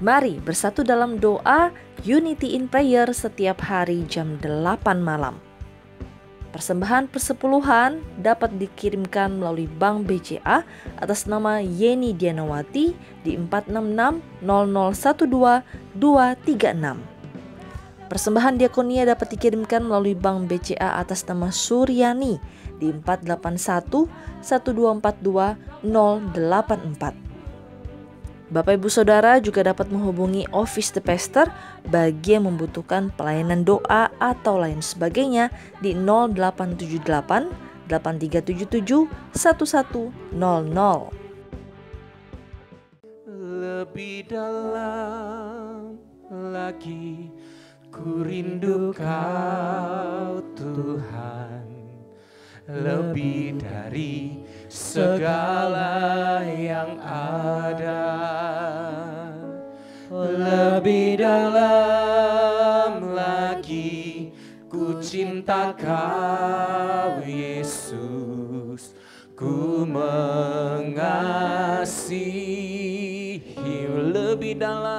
Mari bersatu dalam doa Unity in Prayer setiap hari jam 8 malam. Persembahan persepuluhan dapat dikirimkan melalui Bank BCA atas nama Yeni Dianawati di 4660012-236. Persembahan diakonia dapat dikirimkan melalui Bank BCA atas nama Suryani di 4811242-084. Bapak Ibu Saudara juga dapat menghubungi Office the Pastor bagi yang membutuhkan pelayanan doa atau lain sebagainya di 0878 8377 1100. Lebih dalam lagi ku rindu Kau Tuhan, lebih dari segala yang ada, lebih dalam lagi ku cinta Kau Yesus, ku mengasihi lebih dalam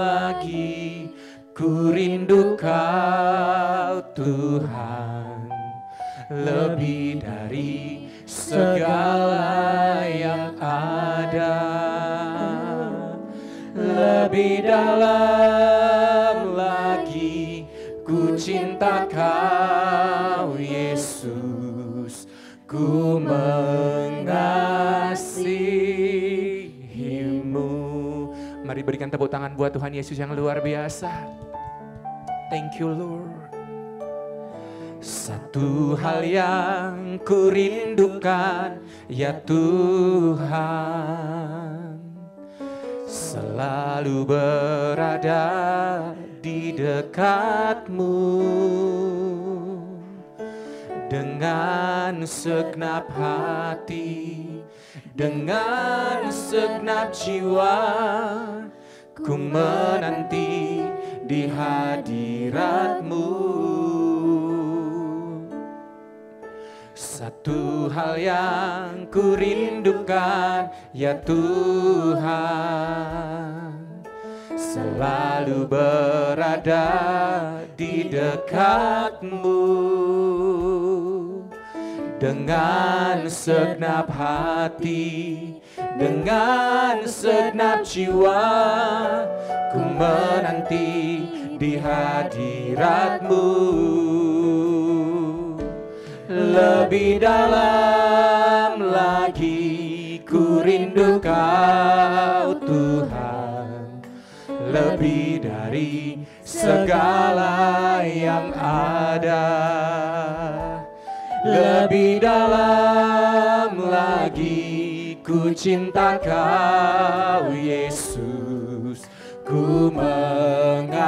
lagi ku rindu Kau Tuhan, lebih dari segala yang ada, lebih dalam lagi ku cinta Kau Yesus, ku mengasihimu. Mari berikan tepuk tangan buat Tuhan Yesus yang luar biasa. Thank you Lord. Satu hal yang ku rindukan ya Tuhan, selalu berada di dekat-Mu dengan segenap hati, dengan segenap jiwa, ku menanti di hadirat-Mu. Satu hal yang ku rindukan ya Tuhan, selalu berada di dekat-Mu dengan segenap hati, dengan segenap jiwa, ku menanti di hadirat-Mu. Lebih dalam lagi ku rindu Kau Tuhan, lebih dari segala yang ada, lebih dalam lagi ku cinta Kau Yesus, ku mengasihi.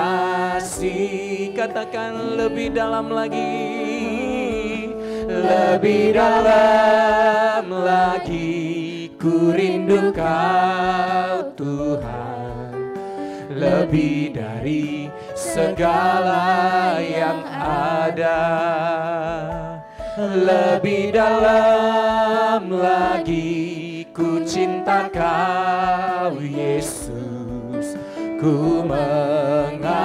Katakan lebih dalam lagi, lebih dalam lagi ku rindu Kau Tuhan, lebih dari segala yang ada, lebih dalam lagi ku cinta Kau Yesus, ku mengasihimu.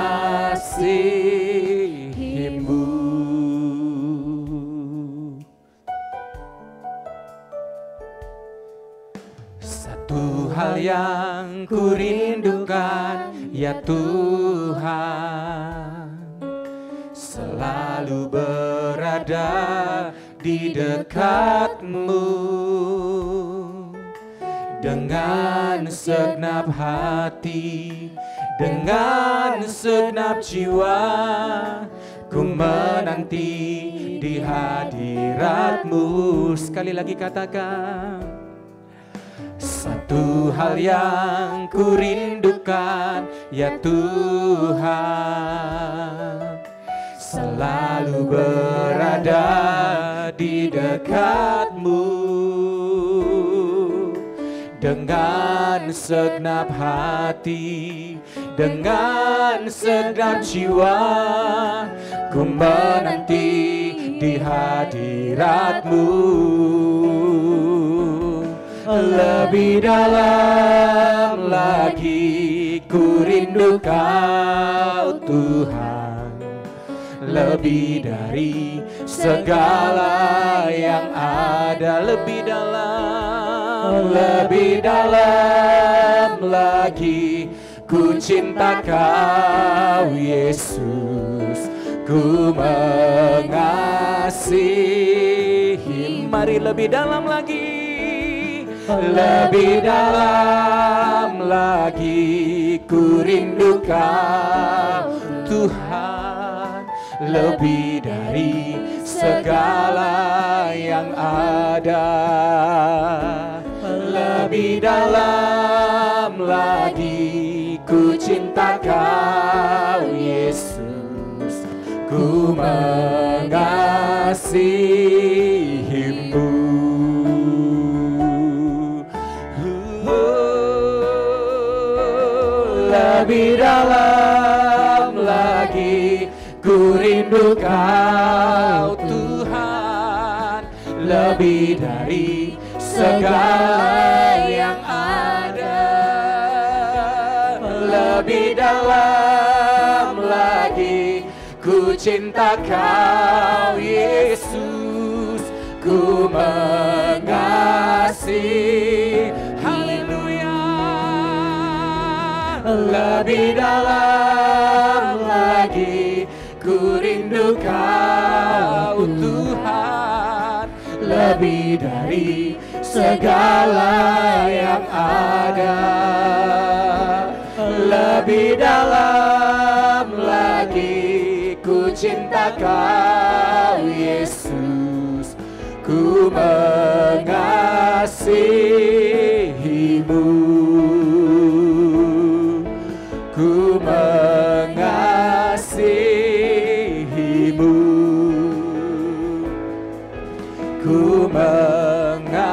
Satu hal yang ku rindukan ya Tuhan, selalu berada di dekat-Mu dengan segenap hati, dengan segenap jiwa, ku menanti di hadirat-Mu. Sekali lagi katakan, satu hal yang ku rindukan ya Tuhan, selalu berada di dekat-Mu dengan segenap hati, dengan segenap jiwa, ku menanti di hadirat-Mu. lebih dalam lagi ku rindu Kau Tuhan, lebih dari segala yang ada, lebih dalam lagi ku cinta Kau Yesus, ku mengasihi. Mari lebih dalam lagi, lebih dalam lagi ku rindu Kau Tuhan, lebih dari segala yang ada, lebih dalam lagi ku cinta Kau Yesus, ku mengasihimu. Lebih dalam lagi ku rindu Kau Tuhan, lebih dari segala yang ada, lebih dalam lagi ku cinta Kau Yesus, ku mengasihi. Haleluya. Lebih dalam lagi ku rindu Kau Tuhan, lebih dari segala yang ada, lebih dalam lagi ku cinta Kau Yesus, ku mengasihimu, ku mengasihimu, ku mengasihimu.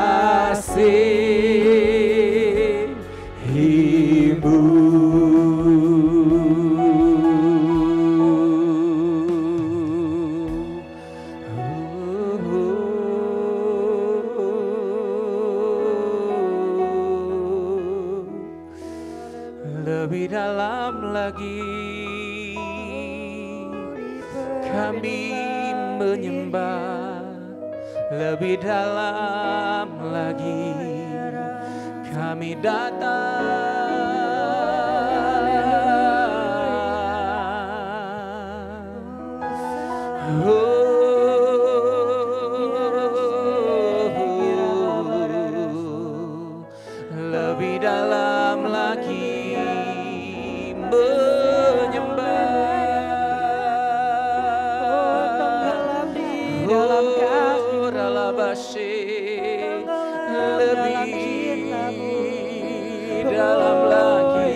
Lebih dalam lagi kami menyembah, lebih dalam lagi kami datang. Lebih dalam lagi menyembah, lebih dalam lagi.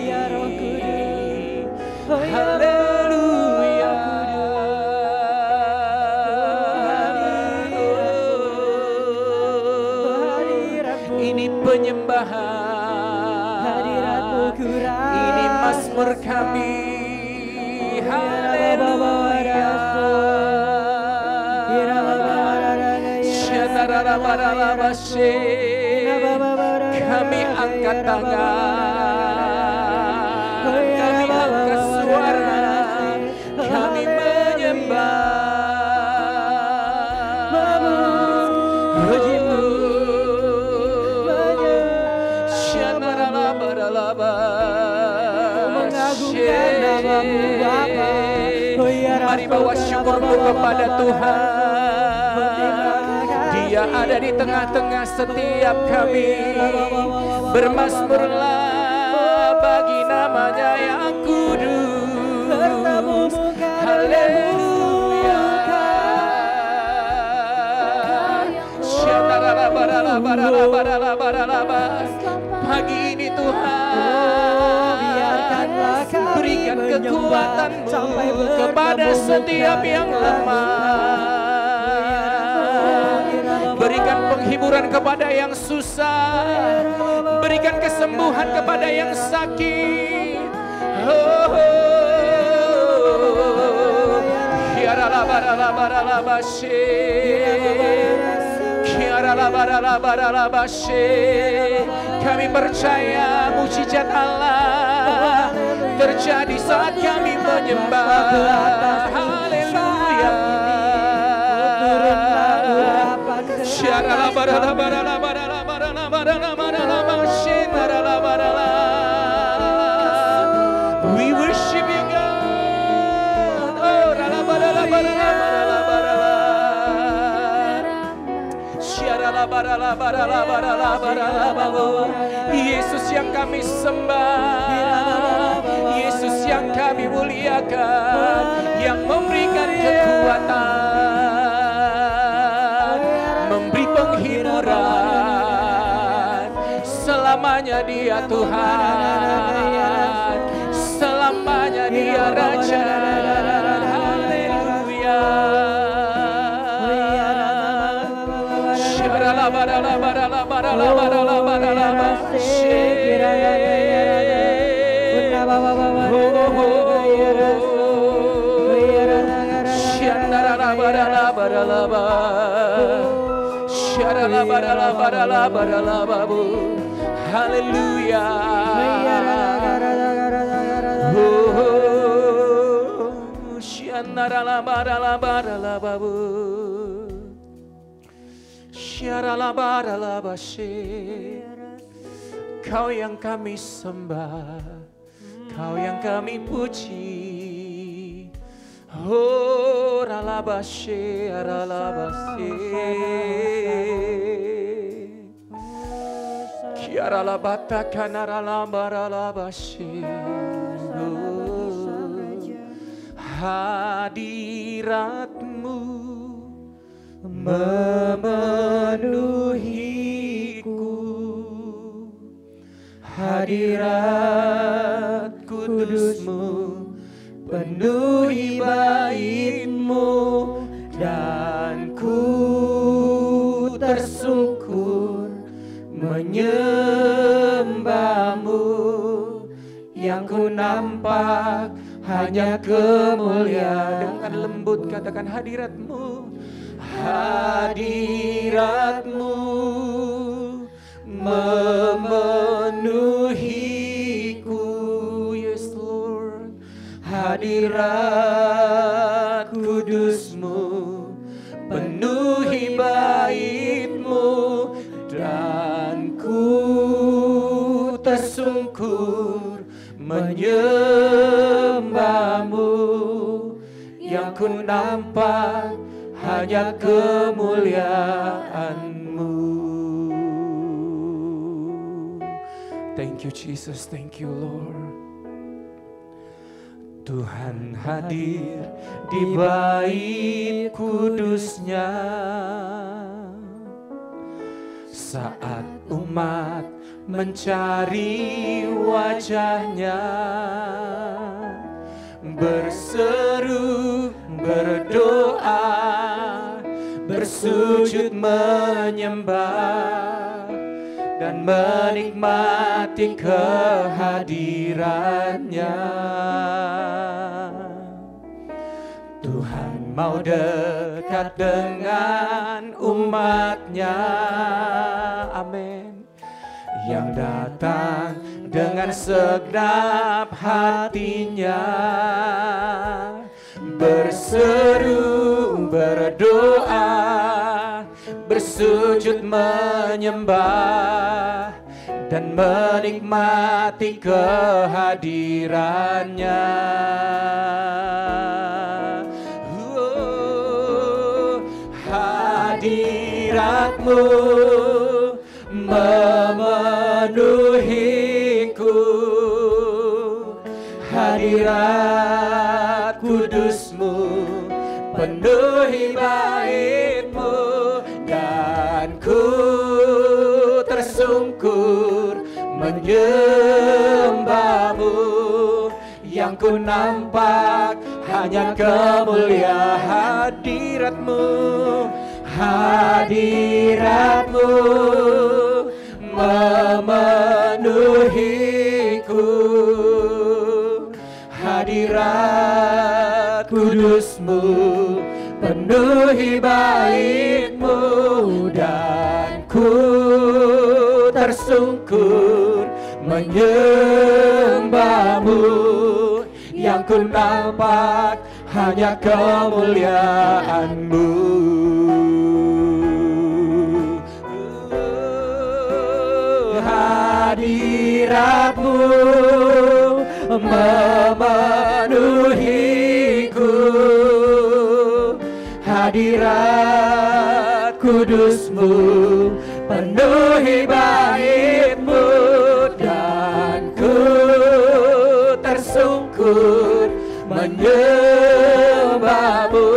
Haleluya. Ini penyembahan, ini mazmur kami. Haleluya. Kami angkat tangan, kami angkat suara, kami menyembah. Mengagungkan nama-Mu Bapa. Mari bawa syukurmu kepada Tuhan. Dia ada di tengah-tengah setiap kami. Bermazmurlah bagi namanya yang kudus. Haleluya. Pagi ini Tuhan, berikan kekuatan-Mu kepada setiap yang lemah. Berikan penghiburan kepada yang susah, berikan kesembuhan kepada yang sakit. Kami percaya mujizat Allah terjadi saat kami menyembah. Haleluya. We worship you, God. Yesus yang kami sembah, Yesus yang kami muliakan, yang memberikan kekuatan, memberi penghiburan. Selamanya Dia Tuhan, selamanya Dia Raja. Haleluya. Haleluya. Kau yang kami sembah, Kau yang kami puji. Oh, ralabashe, ralabashe. Kiara labata kanara lambaralabashe. Hadiratmu memenuhiku, hadirat kudusmu penuhi bait-Mu, dan ku tersungkur menyembah-Mu. Yang ku nampak hanya kemuliaan. Dengan lembut katakan hadirat-Mu, hadirat-Mu memenuhiku. Yes Lord, hadirat kudus-Mu penuhi bait-Mu, dan ku tersungkur menyembah-Mu. Yang ku nampak hanya kemuliaan-Mu. Thank you Jesus, thank you Lord. Tuhan hadir di bait kudus-Nya saat umat mencari wajah-Nya, berseru, berdoa, bersujud menyembah, dan menikmati kehadiran-Nya. Tuhan mau dekat dengan umat-Nya, amin, yang datang dengan segenap hatinya, berseru, berdoa, bersujud menyembah, dan menikmati kehadiran-Nya. Hadirat-Mu memenuhiku, hadirat kudus-Mu penuhi bait-Mu, dan ku tersungkur menyembah-Mu. Yang ku nampak hanya kemuliaan hadirat-Mu, hadirat-Mu memenuhiku, hadirat kudus-Mu penuhi bait-Mu, dan tersungkur menyembahmu. Yang ku nampak hanya kemuliaan-Mu. Hadirat-Mu memenuhiku, hadirat kudus-Mu penuhi bait-Mu, dan ku tersungkur menyembah-Mu.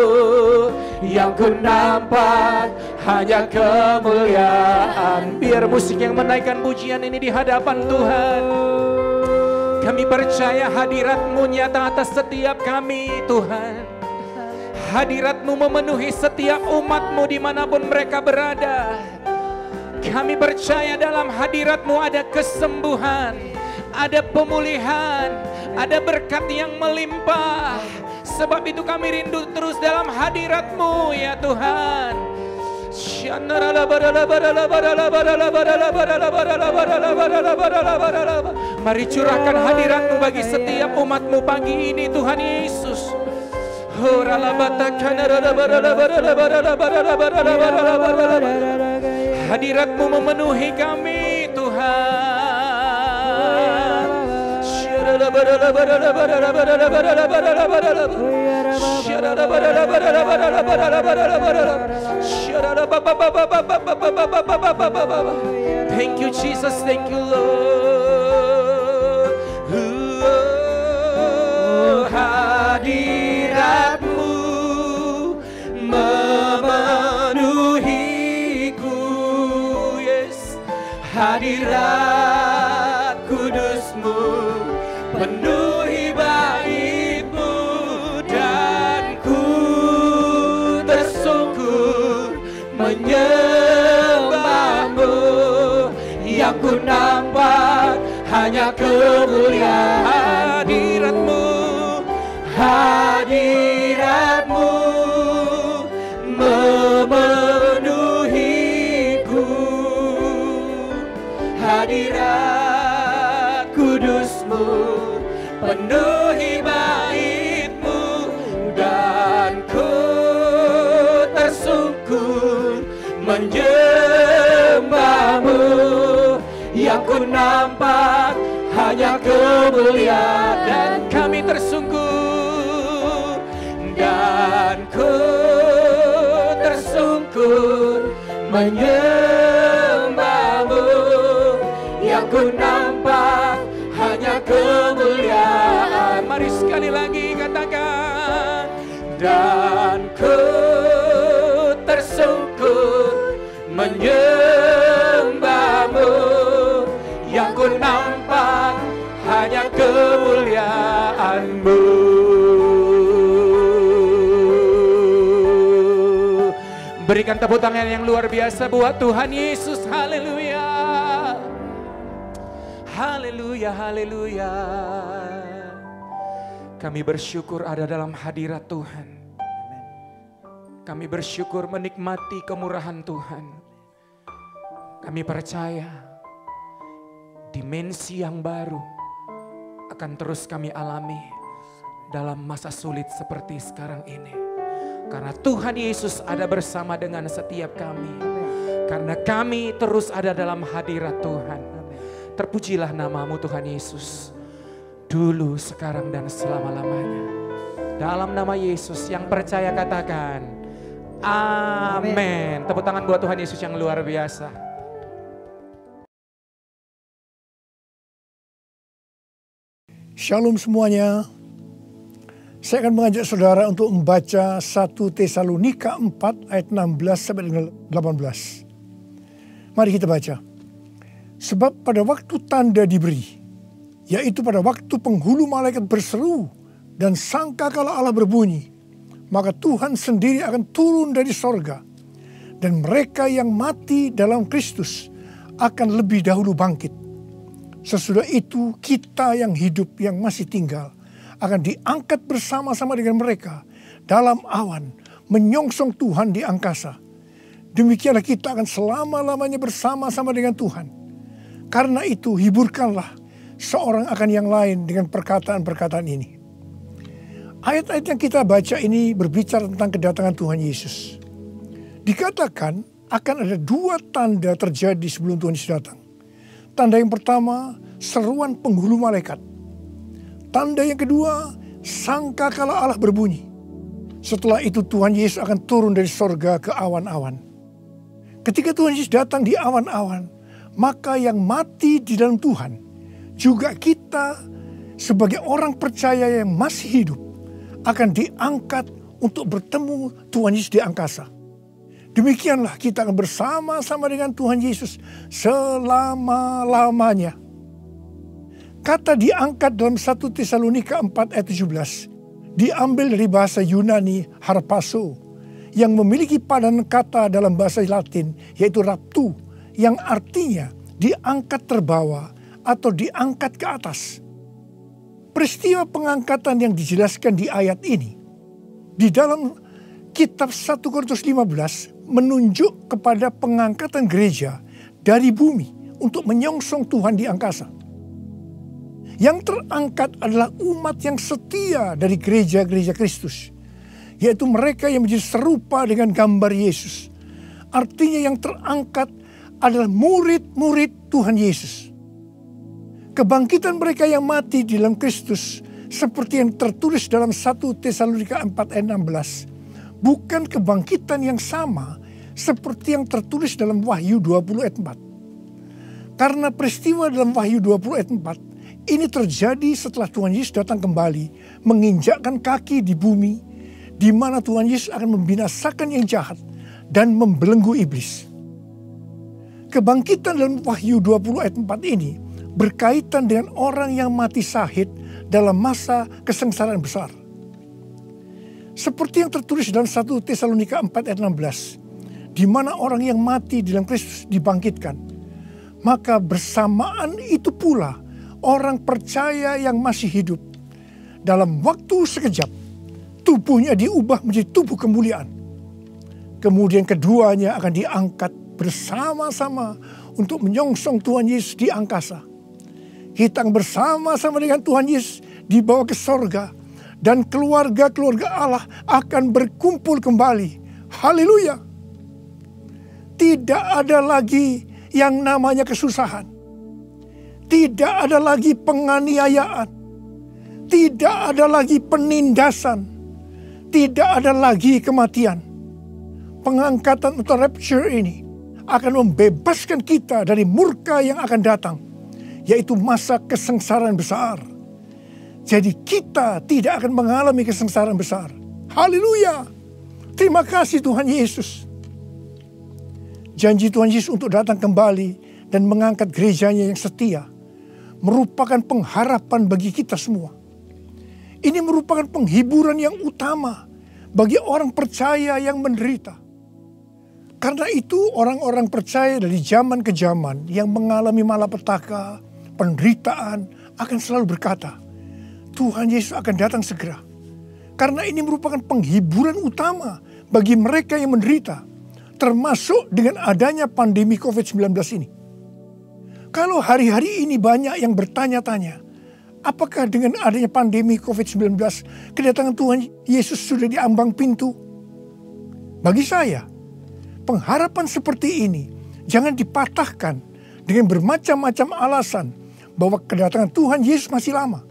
Yang ku nampak hanya kemuliaan. Biar musik yang menaikkan pujian ini di hadapan Tuhan. Kami percaya hadirat-Mu nyata atas setiap kami, Tuhan. Hadirat-Mu memenuhi setiap umat-Mu dimanapun mereka berada. Kami percaya dalam hadirat-Mu ada kesembuhan, ada pemulihan, ada berkat yang melimpah. Sebab itu kami rindu terus dalam hadirat-Mu ya Tuhan. Mari curahkan hadirat-Mu bagi setiap umat-Mu pagi ini Tuhan Yesus. Hadirat-Mu memenuhi kami Tuhan. Thank you Jesus, thank you Lord. Hadirat-Mu memenuhiku, yes. Hadirat kudus-Mu penuhi bait-Mu, dan ku tersungkur menyembah-Mu. Yang ku nampak hanya kemuliaan hadirat-Mu. Hadirat-Mu memenuhiku, hadirat kudus-Mu penuhi bait-Mu, dan ku tersungkur menyembah-Mu. Yang ku nampak hanya kemuliaan, dan kami tersungkur, dan ku tersungkur menyembah-Mu. Yang ku nampak hanya kemuliaan. Mari sekali lagi katakan, dan ku tersungkur menyembah-Mu. Yang ku nampak hanya kemuliaan-Mu. Berikan tepuk tangan yang luar biasa buat Tuhan Yesus. Haleluya. Haleluya, haleluya. Kami bersyukur ada dalam hadirat Tuhan. Kami bersyukur menikmati kemurahan Tuhan. Kami percaya dimensi yang baru akan terus kami alami dalam masa sulit seperti sekarang ini. Karena Tuhan Yesus ada bersama dengan setiap kami. Karena kami terus ada dalam hadirat Tuhan. Terpujilah nama-Mu Tuhan Yesus. Dulu, sekarang, dan selama-lamanya. Dalam nama Yesus yang percaya katakan, amin. Tepuk tangan buat Tuhan Yesus yang luar biasa. Shalom semuanya. Saya akan mengajak saudara untuk membaca 1 Tesalonika 4 ayat 16 sampai dengan 18. Mari kita baca. Sebab pada waktu tanda diberi, yaitu pada waktu penghulu malaikat berseru dan sangkakala Allah berbunyi, maka Tuhan sendiri akan turun dari sorga, dan mereka yang mati dalam Kristus akan lebih dahulu bangkit. Sesudah itu kita yang hidup yang masih tinggal akan diangkat bersama-sama dengan mereka dalam awan menyongsong Tuhan di angkasa. Demikianlah kita akan selama-lamanya bersama-sama dengan Tuhan. Karena itu hiburkanlah seorang akan yang lain dengan perkataan-perkataan ini. Ayat-ayat yang kita baca ini berbicara tentang kedatangan Tuhan Yesus. Dikatakan akan ada 2 tanda terjadi sebelum Tuhan Yesus datang. Tanda yang pertama, seruan penghulu malaikat. Tanda yang kedua, sangkakala Allah berbunyi. Setelah itu Tuhan Yesus akan turun dari sorga ke awan-awan. Ketika Tuhan Yesus datang di awan-awan, maka yang mati di dalam Tuhan, juga kita sebagai orang percaya yang masih hidup, akan diangkat untuk bertemu Tuhan Yesus di angkasa. Demikianlah kita akan bersama-sama dengan Tuhan Yesus selama-lamanya. Kata diangkat dalam 1 Tesalonika 4 ayat 17 diambil dari bahasa Yunani harpazo yang memiliki padanan kata dalam bahasa Latin yaitu raptu yang artinya diangkat terbawa atau diangkat ke atas. Peristiwa pengangkatan yang dijelaskan di ayat ini di dalam kitab 1 Korintus 15 menunjuk kepada pengangkatan gereja dari bumi untuk menyongsong Tuhan di angkasa. Yang terangkat adalah umat yang setia dari gereja-gereja Kristus, yaitu mereka yang menjadi serupa dengan gambar Yesus. Artinya yang terangkat adalah murid-murid Tuhan Yesus. Kebangkitan mereka yang mati di dalam Kristus seperti yang tertulis dalam 1 Tesalonika 4 ayat 16 bukan kebangkitan yang sama seperti yang tertulis dalam Wahyu 20 ayat 4. Karena peristiwa dalam Wahyu 20 ayat 4 ini terjadi setelah Tuhan Yesus datang kembali menginjakkan kaki di bumi di mana Tuhan Yesus akan membinasakan yang jahat dan membelenggu iblis. Kebangkitan dalam Wahyu 20 ayat 4 ini berkaitan dengan orang yang mati syahid dalam masa kesengsaraan besar. Seperti yang tertulis dalam 1 Tesalonika 4 ayat 16, di mana orang yang mati di dalam Kristus dibangkitkan. Maka bersamaan itu pula orang percaya yang masih hidup dalam waktu sekejap tubuhnya diubah menjadi tubuh kemuliaan. Kemudian keduanya akan diangkat bersama-sama untuk menyongsong Tuhan Yesus di angkasa. Kita bersama-sama dengan Tuhan Yesus dibawa ke sorga. Dan keluarga-keluarga Allah akan berkumpul kembali. Haleluya. Tidak ada lagi yang namanya kesusahan. Tidak ada lagi penganiayaan. Tidak ada lagi penindasan. Tidak ada lagi kematian. Pengangkatan atau rapture ini akan membebaskan kita dari murka yang akan datang, yaitu masa kesengsaraan besar. Jadi kita tidak akan mengalami kesengsaraan besar. Haleluya. Terima kasih Tuhan Yesus. Janji Tuhan Yesus untuk datang kembali dan mengangkat gerejanya yang setia merupakan pengharapan bagi kita semua. Ini merupakan penghiburan yang utama bagi orang percaya yang menderita. Karena itu orang-orang percaya dari zaman ke zaman yang mengalami malapetaka, penderitaan akan selalu berkata, Tuhan Yesus akan datang segera. Karena ini merupakan penghiburan utama bagi mereka yang menderita. Termasuk dengan adanya pandemi COVID-19 ini. Kalau hari-hari ini banyak yang bertanya-tanya, apakah dengan adanya pandemi COVID-19 kedatangan Tuhan Yesus sudah di ambang pintu? Bagi saya, pengharapan seperti ini jangan dipatahkan dengan bermacam-macam alasan bahwa kedatangan Tuhan Yesus masih lama.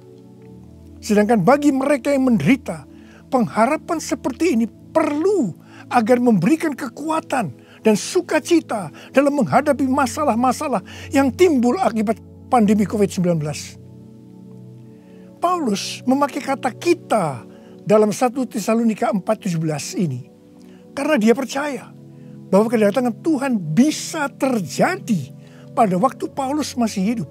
Sedangkan bagi mereka yang menderita, pengharapan seperti ini perlu agar memberikan kekuatan dan sukacita dalam menghadapi masalah-masalah yang timbul akibat pandemi COVID-19. Paulus memakai kata kita dalam 1 Tesalonika 4:17 ini karena dia percaya bahwa kedatangan Tuhan bisa terjadi pada waktu Paulus masih hidup.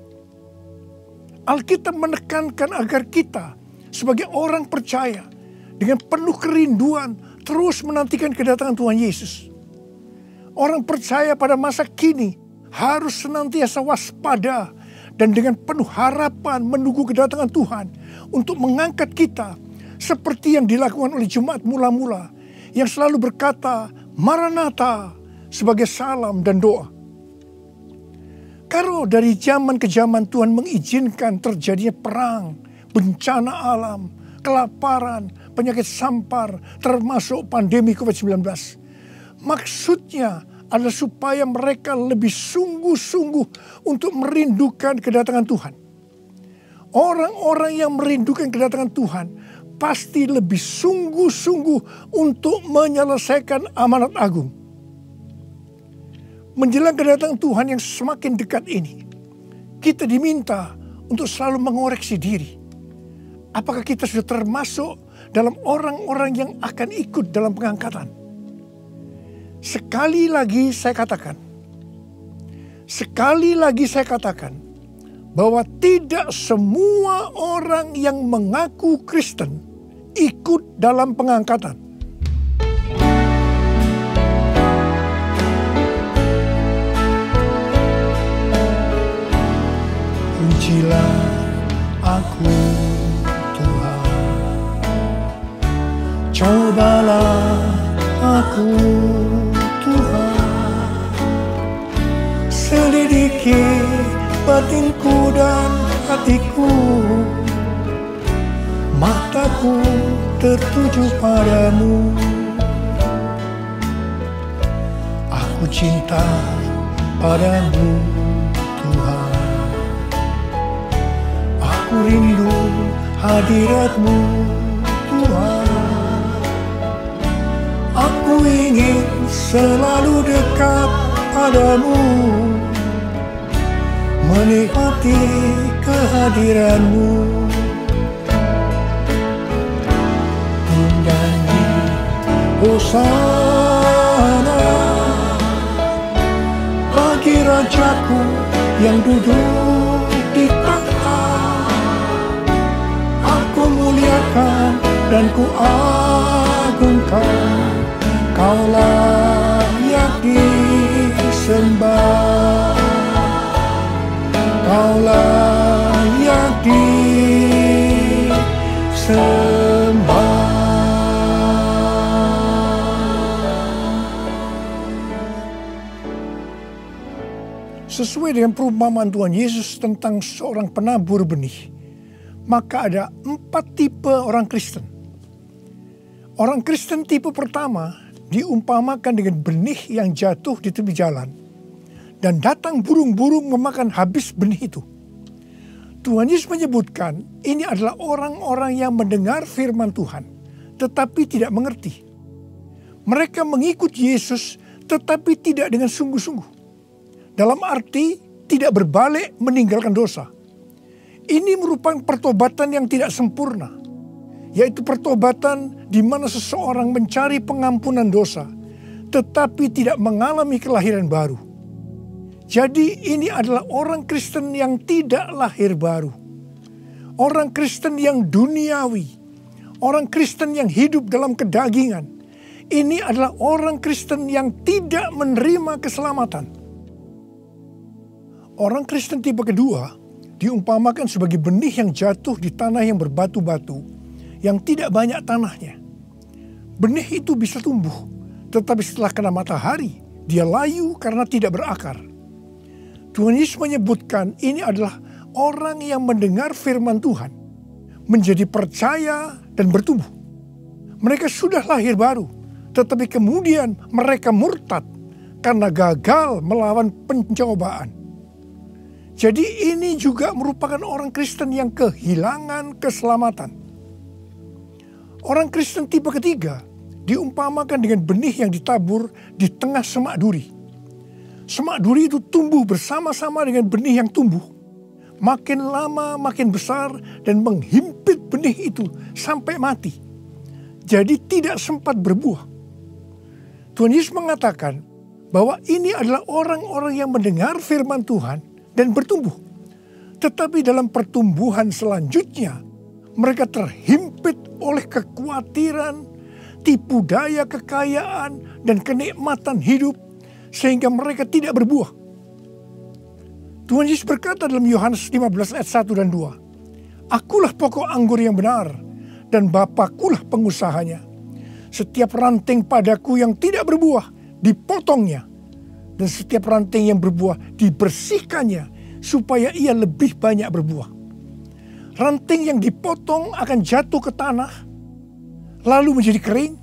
Alkitab menekankan agar kita sebagai orang percaya dengan penuh kerinduan terus menantikan kedatangan Tuhan Yesus. Orang percaya pada masa kini harus senantiasa waspada dan dengan penuh harapan menunggu kedatangan Tuhan untuk mengangkat kita seperti yang dilakukan oleh jemaat mula-mula yang selalu berkata Maranatha sebagai salam dan doa. Kalau dari zaman ke zaman Tuhan mengizinkan terjadinya perang, bencana alam, kelaparan, penyakit sampar, termasuk pandemi COVID-19. Maksudnya adalah supaya mereka lebih sungguh-sungguh untuk merindukan kedatangan Tuhan. Orang-orang yang merindukan kedatangan Tuhan pasti lebih sungguh-sungguh untuk menyelesaikan amanat agung. Menjelang kedatangan Tuhan yang semakin dekat ini, kita diminta untuk selalu mengoreksi diri. Apakah kita sudah termasuk dalam orang-orang yang akan ikut dalam pengangkatan? Sekali lagi saya katakan, bahwa tidak semua orang yang mengaku Kristen ikut dalam pengangkatan. Pujilah aku Tuhan, cobalah aku Tuhan, selidiki batinku dan hatiku, mataku tertuju padamu. Aku cinta padamu Tuhan, aku rindu hadirat-Mu Tuhan. Aku ingin selalu dekat padamu, menikmati kehadiran-Mu. Menyanyi Hosana bagi Rajaku yang duduk di tahta. Aku muliakan dan ku agungkan, Kau layak disembah, Kau layak disembah. Sesuai dengan perumpamaan Tuhan Yesus tentang seorang penabur benih, maka ada 4 tipe orang Kristen. Orang Kristen tipe pertama diumpamakan dengan benih yang jatuh di tepi jalan, dan datang burung-burung memakan habis benih itu. Tuhan Yesus menyebutkan ini adalah orang-orang yang mendengar firman Tuhan, tetapi tidak mengerti. Mereka mengikut Yesus, tetapi tidak dengan sungguh-sungguh. Dalam arti tidak berbalik meninggalkan dosa. Ini merupakan pertobatan yang tidak sempurna, yaitu pertobatan di mana seseorang mencari pengampunan dosa, tetapi tidak mengalami kelahiran baru. Jadi ini adalah orang Kristen yang tidak lahir baru. Orang Kristen yang duniawi. Orang Kristen yang hidup dalam kedagingan. Ini adalah orang Kristen yang tidak menerima keselamatan. Orang Kristen tipe kedua diumpamakan sebagai benih yang jatuh di tanah yang berbatu-batu, yang tidak banyak tanahnya. Benih itu bisa tumbuh, tetapi setelah kena matahari, dia layu karena tidak berakar. Tuhan Yesus menyebutkan ini adalah orang yang mendengar firman Tuhan, menjadi percaya dan bertumbuh. Mereka sudah lahir baru, tetapi kemudian mereka murtad karena gagal melawan pencobaan. Jadi ini juga merupakan orang Kristen yang kehilangan keselamatan. Orang Kristen tipe ketiga diumpamakan dengan benih yang ditabur di tengah semak duri. Semak duri itu tumbuh bersama-sama dengan benih yang tumbuh. Makin lama makin besar dan menghimpit benih itu sampai mati. Jadi tidak sempat berbuah. Tuhan Yesus mengatakan bahwa ini adalah orang-orang yang mendengar firman Tuhan dan bertumbuh. Tetapi dalam pertumbuhan selanjutnya, mereka terhimpit oleh kekhawatiran, tipu daya kekayaan, dan kenikmatan hidup, sehingga mereka tidak berbuah. Tuhan Yesus berkata dalam Yohanes 15 ayat 1 dan 2, Akulah pokok anggur yang benar, dan Bapakulah pengusahanya. Setiap ranting padaku yang tidak berbuah, dipotongnya. Dan setiap ranting yang berbuah dibersihkannya supaya ia lebih banyak berbuah. Ranting yang dipotong akan jatuh ke tanah, lalu menjadi kering,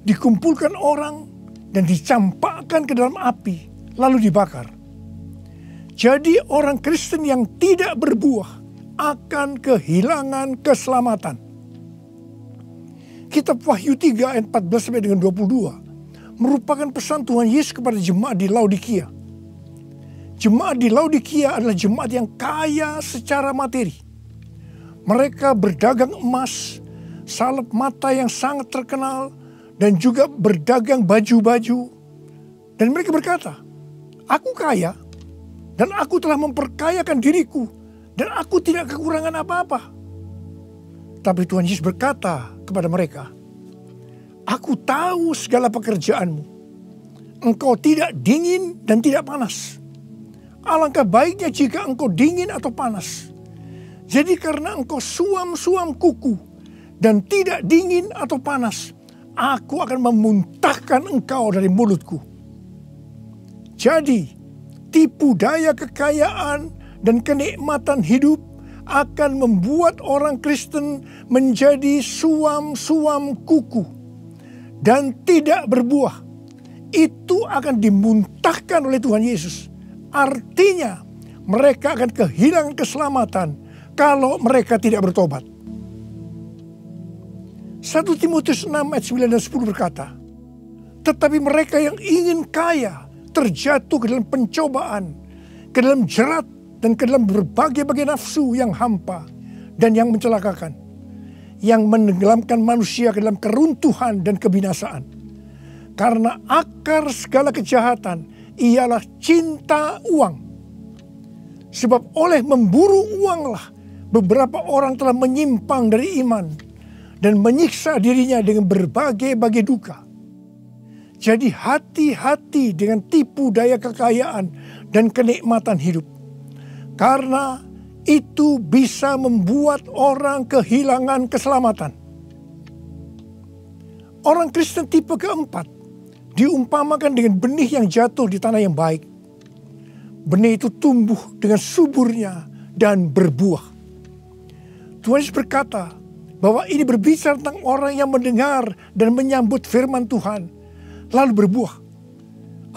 dikumpulkan orang, dan dicampakkan ke dalam api, lalu dibakar. Jadi orang Kristen yang tidak berbuah akan kehilangan keselamatan. Kitab Wahyu 3 ayat 14 sampai dengan 22 merupakan pesan Tuhan Yesus kepada jemaat di Laodikia. Jemaat di Laodikia adalah jemaat yang kaya secara materi. Mereka berdagang emas, salep mata yang sangat terkenal, dan juga berdagang baju-baju. Dan mereka berkata, "Aku kaya, dan aku telah memperkayakan diriku, dan aku tidak kekurangan apa-apa." Tapi Tuhan Yesus berkata kepada mereka, "Aku tahu segala pekerjaanmu. Engkau tidak dingin dan tidak panas. Alangkah baiknya jika engkau dingin atau panas. Jadi karena engkau suam-suam kuku dan tidak dingin atau panas, aku akan memuntahkan engkau dari mulutku." Jadi, tipu daya kekayaan dan kenikmatan hidup akan membuat orang Kristen menjadi suam-suam kuku dan tidak berbuah. Itu akan dimuntahkan oleh Tuhan Yesus. Artinya mereka akan kehilangan keselamatan kalau mereka tidak bertobat. 1 Timotius 6 ayat 9 dan 10 berkata, "Tetapi mereka yang ingin kaya terjatuh ke dalam pencobaan, ke dalam jerat, dan ke dalam berbagai-bagai nafsu yang hampa dan yang mencelakakan, yang menenggelamkan manusia ke dalam keruntuhan dan kebinasaan. Karena akar segala kejahatan ialah cinta uang. Sebab oleh memburu uanglah beberapa orang telah menyimpang dari iman dan menyiksa dirinya dengan berbagai-bagai duka. Jadi hati-hati dengan tipu daya kekayaan dan kenikmatan hidup. Karena itu bisa membuat orang kehilangan keselamatan." Orang Kristen tipe keempat diumpamakan dengan benih yang jatuh di tanah yang baik. Benih itu tumbuh dengan suburnya dan berbuah. Tuhan Yesus berkata bahwa ini berbicara tentang orang yang mendengar dan menyambut firman Tuhan, lalu berbuah.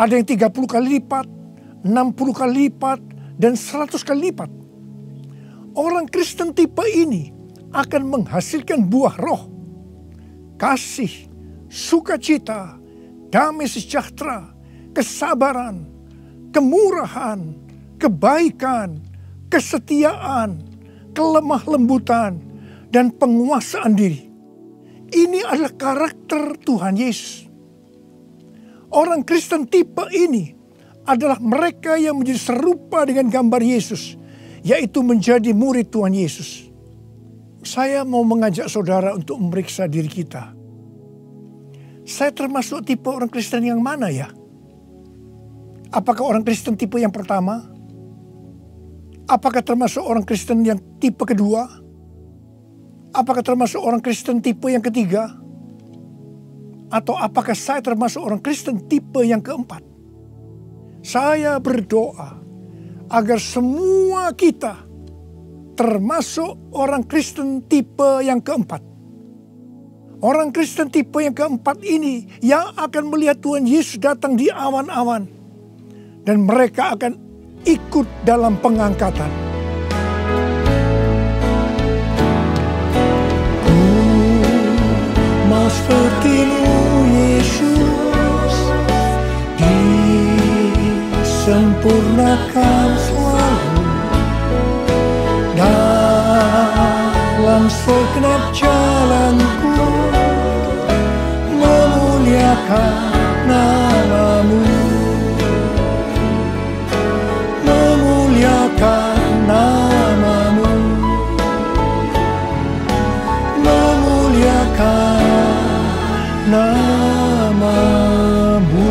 Ada yang 30 kali lipat, 60 kali lipat, dan 100 kali lipat. Orang Kristen tipe ini akan menghasilkan buah roh, kasih, sukacita, damai sejahtera, kesabaran, kemurahan, kebaikan, kesetiaan, kelemah lembutan, dan penguasaan diri. Ini adalah karakter Tuhan Yesus. Orang Kristen tipe ini adalah mereka yang menjadi serupa dengan gambar Yesus, yaitu menjadi murid Tuhan Yesus. Saya mau mengajak saudara untuk memeriksa diri kita. Saya termasuk tipe orang Kristen yang mana ya? Apakah orang Kristen tipe yang pertama? Apakah termasuk orang Kristen yang tipe kedua? Apakah termasuk orang Kristen tipe yang ketiga? Atau apakah saya termasuk orang Kristen tipe yang keempat? Saya berdoa agar semua kita termasuk orang Kristen tipe yang keempat. Orang Kristen tipe yang keempat ini yang akan melihat Tuhan Yesus datang di awan-awan. Dan mereka akan ikut dalam pengangkatan. Ku mau seperti-Mu Yesus, disempurnakan selalu dalam segenap jalanku, memuliakan nama-Mu, memuliakan nama-Mu, memuliakan nama-Mu.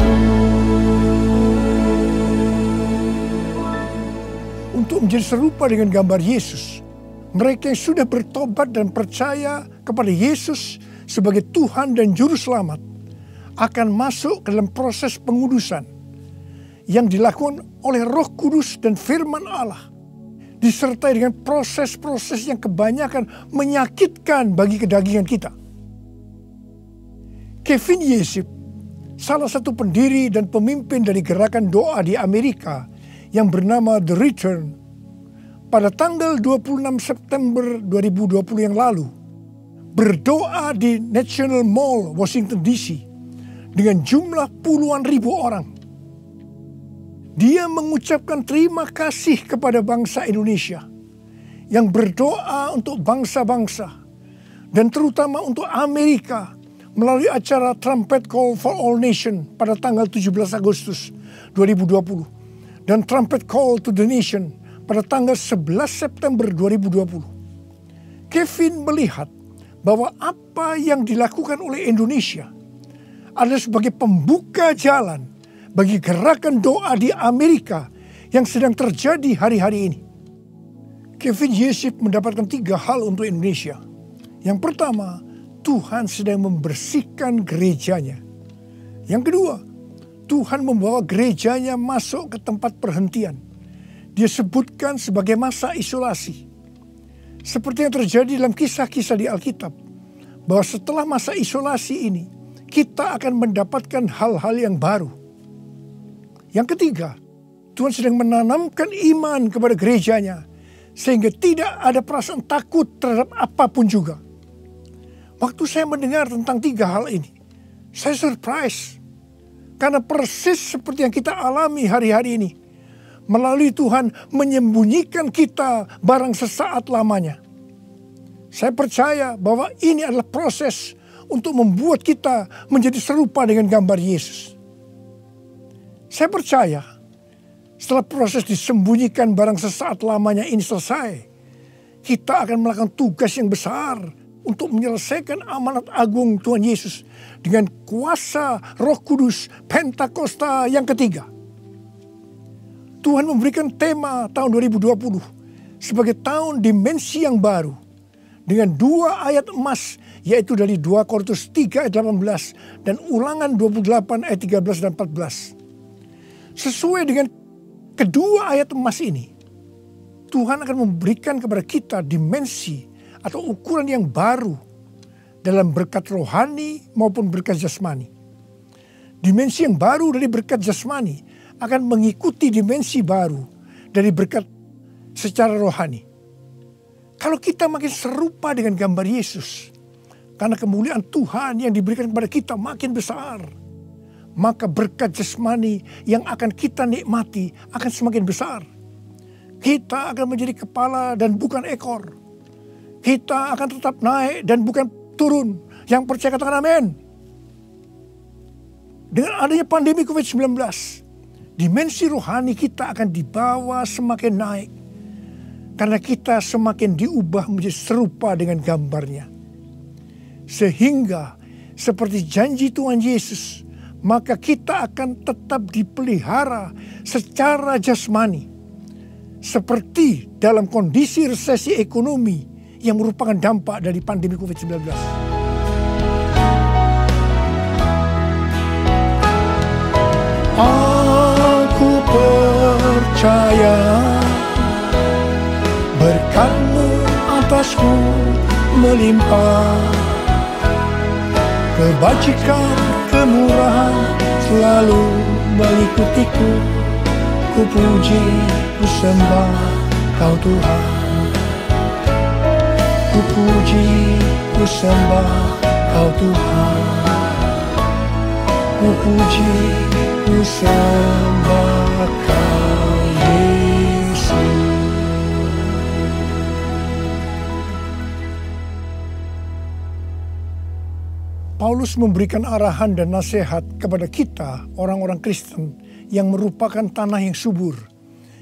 Untuk menjadi serupa dengan gambar Yesus, mereka yang sudah bertobat dan percaya kepada Yesus sebagai Tuhan dan Juru Selamat akan masuk ke dalam proses pengudusan, yang dilakukan oleh Roh Kudus dan firman Allah, disertai dengan proses-proses yang kebanyakan menyakitkan bagi kedagingan kita. Kevin Yesip, salah satu pendiri dan pemimpin dari gerakan doa di Amerika yang bernama The Return, pada tanggal 26 September 2020 yang lalu, berdoa di National Mall, Washington DC, dengan jumlah puluhan ribu orang. Dia mengucapkan terima kasih kepada bangsa Indonesia yang berdoa untuk bangsa-bangsa dan terutama untuk Amerika melalui acara Trumpet Call for All Nation pada tanggal 17 Agustus 2020 dan Trumpet Call to the Nation pada tanggal 11 September 2020. Kevin melihat bahwa apa yang dilakukan oleh Indonesia adalah sebagai pembuka jalan bagi gerakan doa di Amerika yang sedang terjadi hari-hari ini. Kevin Yesip mendapatkan 3 hal untuk Indonesia. Yang pertama, Tuhan sedang membersihkan gerejanya. Yang kedua, Tuhan membawa gerejanya masuk ke tempat perhentian. Dia sebutkan sebagai masa isolasi. Seperti yang terjadi dalam kisah-kisah di Alkitab, bahwa setelah masa isolasi ini, kita akan mendapatkan hal-hal yang baru. Yang ketiga, Tuhan sedang menanamkan iman kepada gerejanya, sehingga tidak ada perasaan takut terhadap apapun juga. Waktu saya mendengar tentang 3 hal ini, saya surprise. Karena persis seperti yang kita alami hari-hari ini, melalui Tuhan menyembunyikan kita barang sesaat lamanya. Saya percaya bahwa ini adalah proses untuk membuat kita menjadi serupa dengan gambar Yesus. Saya percaya setelah proses disembunyikan barang sesaat lamanya ini selesai, kita akan melakukan tugas yang besar untuk menyelesaikan amanat agung Tuhan Yesus dengan kuasa Roh Kudus Pentakosta yang ketiga. Tuhan memberikan tema tahun 2020 sebagai tahun dimensi yang baru dengan 2 ayat emas, yaitu dari 2 Korintus 3 ayat 18 dan Ulangan 28 ayat 13 dan 14. Sesuai dengan kedua ayat emas ini, Tuhan akan memberikan kepada kita dimensi atau ukuran yang baru dalam berkat rohani maupun berkat jasmani. Dimensi yang baru dari berkat jasmani akan mengikuti dimensi baru dari berkat secara rohani. Kalau kita makin serupa dengan gambar Yesus, karena kemuliaan Tuhan yang diberikan kepada kita makin besar, maka berkat jasmani yang akan kita nikmati akan semakin besar. Kita akan menjadi kepala dan bukan ekor. Kita akan tetap naik dan bukan turun. Yang percaya katakan amin. Dengan adanya pandemi COVID-19, dimensi rohani kita akan dibawa semakin naik. Karena kita semakin diubah menjadi serupa dengan gambarnya. Sehingga seperti janji Tuhan Yesus, maka kita akan tetap dipelihara secara jasmani. Seperti dalam kondisi resesi ekonomi yang merupakan dampak dari pandemi COVID-19. Aku percaya berkat-Mu atasku melimpah, kebajikan kemurahan selalu mengikutiku. Ku puji, ku sembah Kau Tuhan. Ku puji, ku sembah Kau Tuhan. Ku puji, ku sembah Kau Yesus. Paulus memberikan arahan dan nasihat kepada kita, orang-orang Kristen yang merupakan tanah yang subur,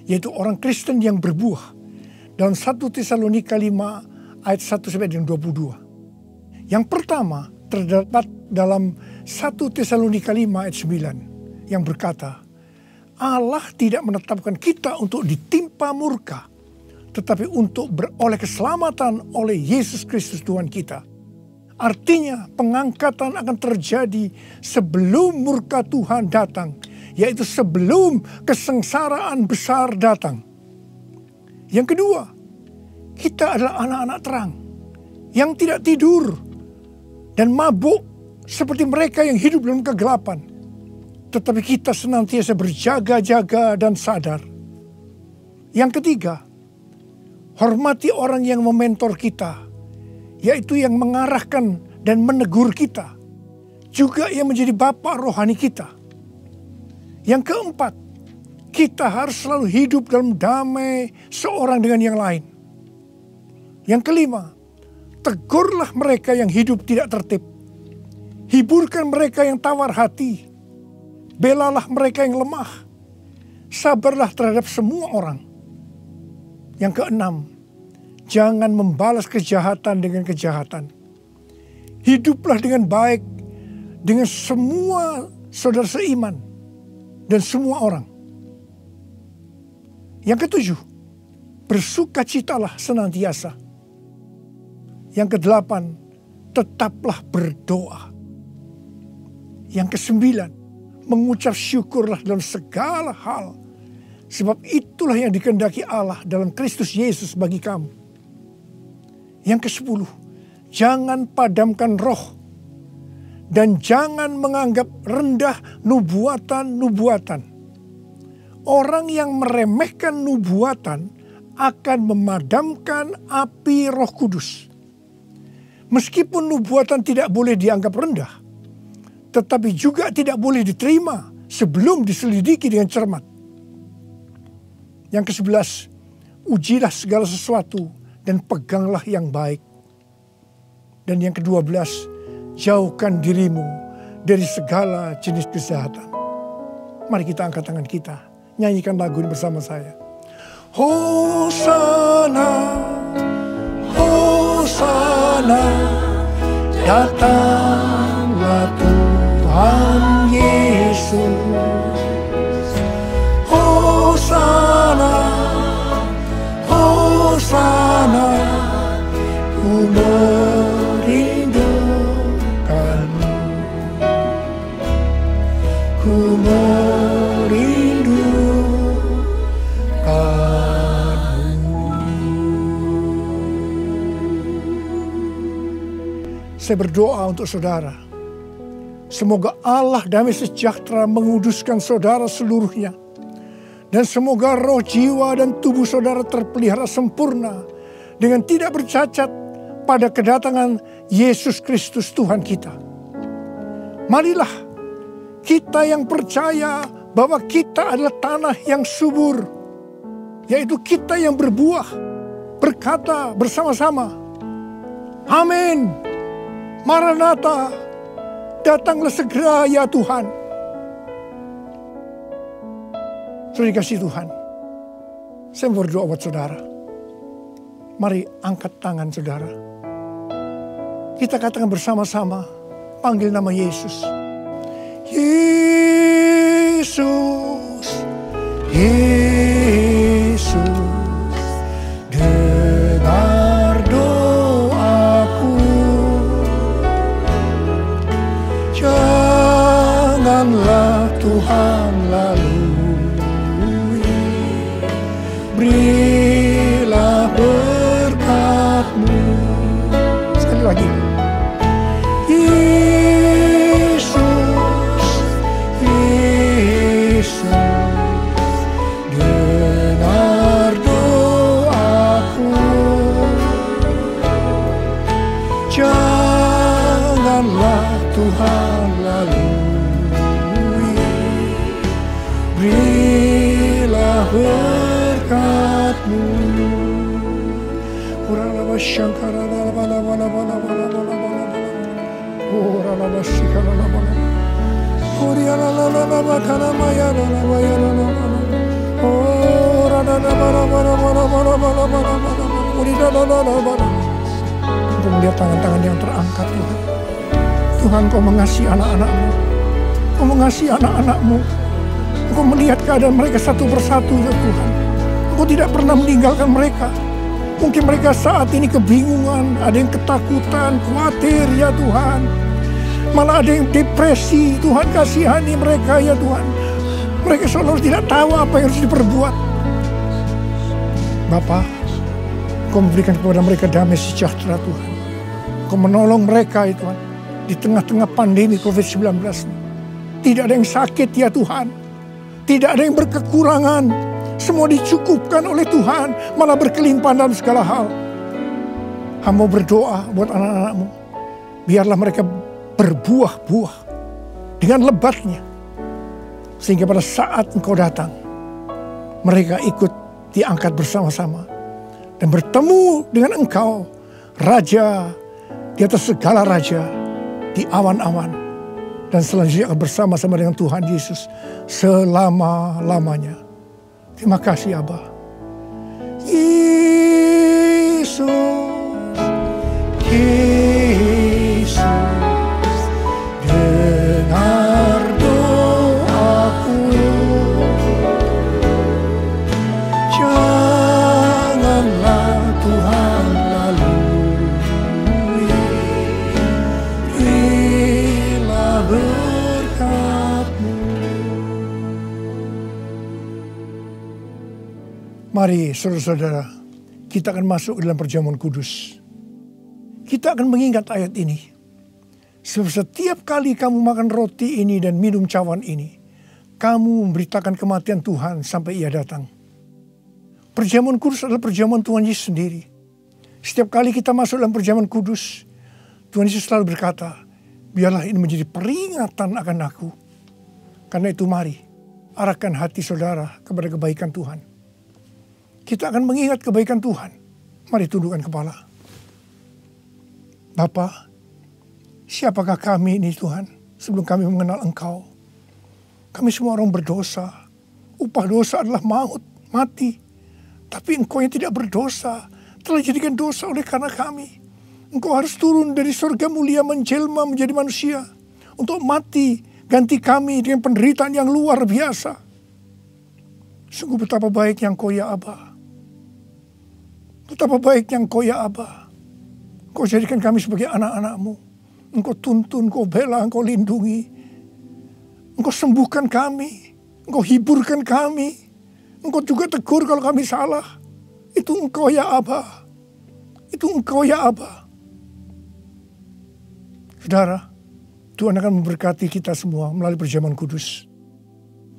yaitu orang Kristen yang berbuah. Dalam 1 Tesalonika 5 ayat 1-22. Yang pertama terdapat dalam 1 Tesalonika 5 ayat 9 yang berkata, Allah tidak menetapkan kita untuk ditimpa murka, tetapi untuk beroleh keselamatan oleh Yesus Kristus Tuhan kita. Artinya pengangkatan akan terjadi sebelum murka Tuhan datang yaitu sebelum kesengsaraan besar datang. Yang kedua, kita adalah anak-anak terang yang tidak tidur dan mabuk seperti mereka yang hidup dalam kegelapan. Tetapi kita senantiasa berjaga-jaga dan sadar. Yang ketiga, hormati orang yang mementor kita, yaitu yang mengarahkan dan menegur kita, juga yang menjadi bapa rohani kita. Yang keempat, kita harus selalu hidup dalam damai seorang dengan yang lain. Yang kelima, tegurlah mereka yang hidup tidak tertib. Hiburkan mereka yang tawar hati. Belalah mereka yang lemah. Sabarlah terhadap semua orang. Yang keenam, jangan membalas kejahatan dengan kejahatan. Hiduplah dengan baik dengan semua saudara seiman dan semua orang. Yang ketujuh, bersukacitalah senantiasa. Yang kedelapan, tetaplah berdoa. Yang kesembilan, mengucap syukurlah dalam segala hal. Sebab itulah yang dikehendaki Allah dalam Kristus Yesus bagi kamu. Yang kesepuluh, jangan padamkan roh. Dan jangan menganggap rendah nubuatan-nubuatan. Orang yang meremehkan nubuatan akan memadamkan api Roh Kudus. Meskipun nubuatan tidak boleh dianggap rendah, tetapi juga tidak boleh diterima sebelum diselidiki dengan cermat. Yang ke-11, ujilah segala sesuatu dan peganglah yang baik. Dan yang ke-12, jauhkan dirimu dari segala jenis kejahatan. Mari kita angkat tangan kita, nyanyikan lagu ini bersama saya. Hosana, Hosana, datanglah Tuhan Yesus. Hosana, Hosana, ku merindukanmu, ku Saya berdoa untuk saudara. Semoga Allah damai sejahtera menguduskan saudara seluruhnya. Dan semoga roh, jiwa, dan tubuh saudara terpelihara sempurna dengan tidak bercacat pada kedatangan Yesus Kristus Tuhan kita. Marilah kita yang percaya bahwa kita adalah tanah yang subur, yaitu kita yang berbuah, berkata bersama-sama, amin. Maranatha, datanglah segera ya Tuhan. Saudara dikasihi Tuhan, saya berdoa buat saudara. Mari angkat tangan saudara. Kita katakan bersama-sama, panggil nama Yesus. Yesus, Yesus, dengar doaku. Janganlah Tuhan lalui, berilah berkat-Mu. Sekali lagi. Yesus, Yesus, dengar doaku. Janganlah Tuhan lalui, berilah berkat-Mu. Uralaba shankara bala bala bala bala bala bala. Uralaba shikara bala bala. Uriala la la la bakana maya la la maya la la la. Urala la bala bala bala bala bala bala bala. Urila la la la bala. Untuk melihat tangan-tangan yang terangkat Tuhan. Tuhan, Kau mengasihi anak-anak-Mu. Kau mengasihi anak-anak-Mu. Kau melihat keadaan mereka satu persatu ya Tuhan. Kau tidak pernah meninggalkan mereka. Mungkin mereka saat ini kebingungan, ada yang ketakutan, khawatir ya Tuhan. Malah ada yang depresi, Tuhan kasihani mereka ya Tuhan. Mereka seolah tidak tahu apa yang harus diperbuat. Bapa, Kau memberikan kepada mereka damai sejahtera Tuhan. Kau menolong mereka ya Tuhan. Di tengah-tengah pandemi COVID-19. Tidak ada yang sakit ya Tuhan. Tidak ada yang berkekurangan. Semua dicukupkan oleh Tuhan. Malah berkelimpahan dalam segala hal. Hamba berdoa buat anak-anak-Mu. Biarlah mereka berbuah-buah dengan lebatnya. Sehingga pada saat Engkau datang, mereka ikut diangkat bersama-sama. Dan bertemu dengan Engkau, Raja di atas segala raja, di awan-awan. Dan selanjutnya bersama-sama dengan Tuhan Yesus selama-lamanya. Terima kasih Abba. Yesus, Yesus, dengar doaku. Janganlah Tuhan lalui, berilah berkat-Mu. Mari saudara-saudara, kita akan masuk dalam perjamuan kudus. Kita akan mengingat ayat ini. Sebab setiap kali kamu makan roti ini dan minum cawan ini, kamu memberitakan kematian Tuhan sampai Ia datang. Perjamuan kudus adalah perjamuan Tuhan Yesus sendiri. Setiap kali kita masuk dalam perjamuan kudus, Tuhan Yesus selalu berkata, biarlah ini menjadi peringatan akan aku. Karena itu mari, arahkan hati saudara kepada kebaikan Tuhan. Kita akan mengingat kebaikan Tuhan. Mari tundukkan kepala. Bapa, siapakah kami ini Tuhan sebelum kami mengenal Engkau? Kami semua orang berdosa. Upah dosa adalah maut, mati. Tapi Engkau yang tidak berdosa telah jadikan dosa oleh karena kami. Engkau harus turun dari surga mulia menjelma menjadi manusia. Untuk mati ganti kami dengan penderitaan yang luar biasa. Sungguh betapa baiknya Engkau ya Abba. Betapa baiknya Engkau ya Abba. Engkau jadikan kami sebagai anak-anak-Mu. Engkau tuntun, Engkau bela, Engkau lindungi. Engkau sembuhkan kami. Engkau hiburkan kami. Engkau juga tegur kalau kami salah. Itu Engkau ya Abba. Itu Engkau ya Abba. Saudara, Tuhan akan memberkati kita semua melalui perjamuan kudus.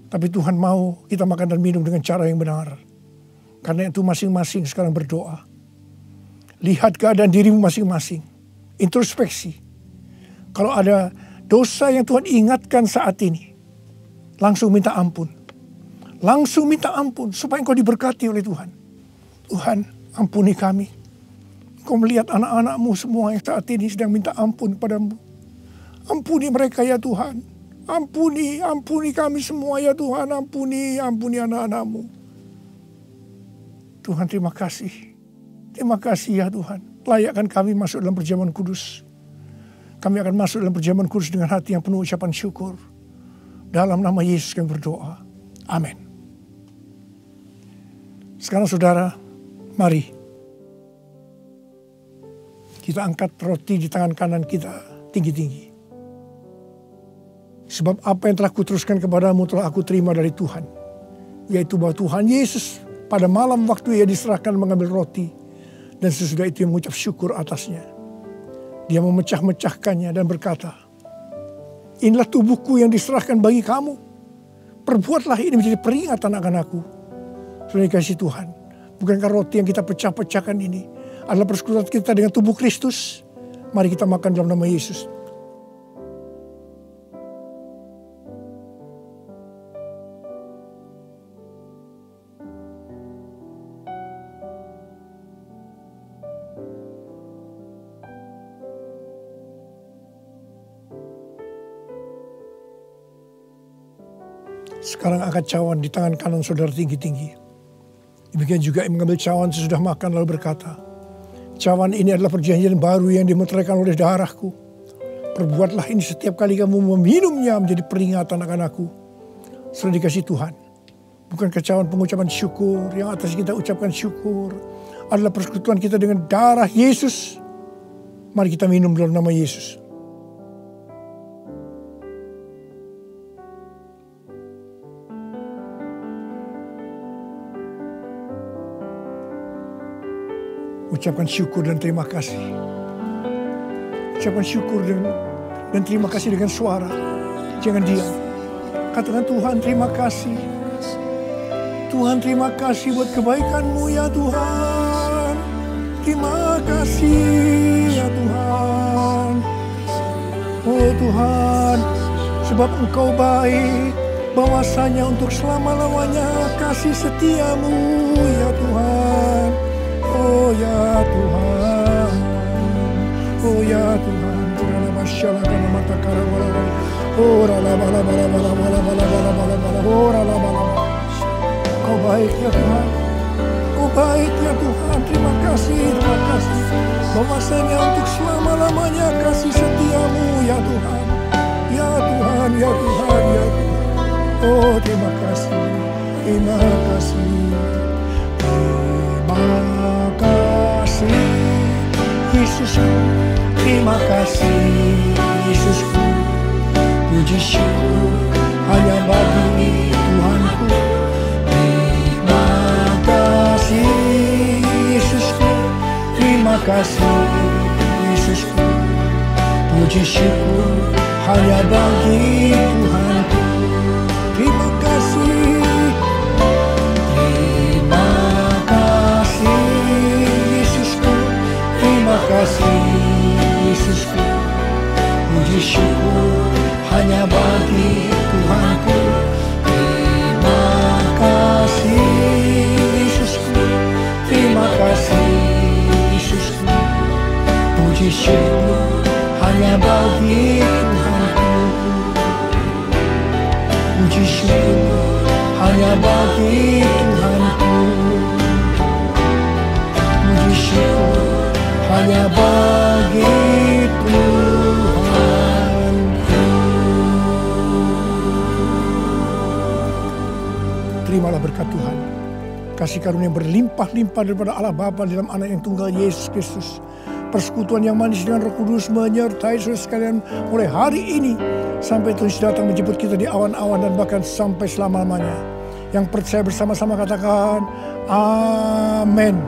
Tapi Tuhan mau kita makan dan minum dengan cara yang benar. Karena itu masing-masing sekarang berdoa. Lihat keadaan dirimu masing-masing. Introspeksi. Kalau ada dosa yang Tuhan ingatkan saat ini, langsung minta ampun. Langsung minta ampun supaya engkau diberkati oleh Tuhan. Tuhan, ampuni kami. Engkau melihat anak-anak-Mu semua yang saat ini sedang minta ampun kepadamu. Ampuni mereka ya Tuhan. Ampuni kami semua ya Tuhan. Ampuni anak-anak-Mu. Tuhan terima kasih. Terima kasih ya Tuhan. Layakkan kami masuk dalam perjamuan kudus. Kami akan masuk dalam perjamuan kudus dengan hati yang penuh ucapan syukur. Dalam nama Yesus kami berdoa. Amin. Sekarang saudara, mari. Kita angkat roti di tangan kanan kita tinggi-tinggi. Sebab apa yang telah kuteruskan kepadamu telah aku terima dari Tuhan. Yaitu bahwa Tuhan Yesus pada malam waktu Ia diserahkan mengambil roti. Dan sesudah itu Ia mengucap syukur atasnya. Dia memecah-mecahkannya dan berkata, inilah tubuhku yang diserahkan bagi kamu. Perbuatlah ini menjadi peringatan akan aku. Saudara kasih Tuhan. Bukankah roti yang kita pecah-pecahkan ini adalah persekutuan kita dengan tubuh Kristus? Mari kita makan dalam nama Yesus. Sekarang angkat cawan di tangan kanan saudara tinggi-tinggi. Demikian juga yang mengambil cawan sesudah makan lalu berkata, cawan ini adalah perjanjian baru yang dimeteraikan oleh darahku. Perbuatlah ini setiap kali kamu meminumnya menjadi peringatan akan aku. Sudah dikasih Tuhan. Bukan cawan pengucapan syukur, yang atas kita ucapkan syukur adalah persekutuan kita dengan darah Yesus. Mari kita minum dalam nama Yesus. Ucapkan syukur dan terima kasih. Ucapkan syukur dan terima kasih dengan suara. Jangan diam. Katakan, Tuhan terima kasih. Tuhan terima kasih buat kebaikan-Mu ya Tuhan. Terima kasih ya Tuhan. Oh Tuhan, sebab Engkau baik, bahwasanya untuk selama-lamanya kasih setiamu ya Tuhan. Oh ya Tuhan, oh ya Tuhan. Kau baik ya Tuhan, Kau baik ya Tuhan. Terima kasih bahwasanya untuk selama-lamanya kasih setiamu ya Tuhan. Ya Tuhan, ya Tuhan, ya Tuhan. Oh terima kasih, terima kasih, terima kasih Yesusku, terima kasih Yesusku. Puji syukur hanya bagi Tuhanku. Terima kasih Yesusku, terima kasih Yesusku. Puji syukur hanya bagi Tuhanku. Terima kasih, terima kasih Yesusku, terima kasih Yesusku. Puji syukur hanya bagi Tuhanku. Terima kasih Yesusku, terima kasih Yesusku. Puji syukur hanya bagi Tuhanku. Puji syukur hanya bagi Tuhanku. Puji syukur hanya bagi Tuhanku. Terimalah berkat Tuhan, kasih karunia yang berlimpah-limpah daripada Allah Bapa dalam Anak yang tunggal Yesus Kristus. Persekutuan yang manis dengan Roh Kudus menyertai saudara sekalian mulai hari ini sampai Tuhan datang menjemput kita di awan-awan dan bahkan sampai selama-lamanya. Yang percaya bersama-sama katakan amin.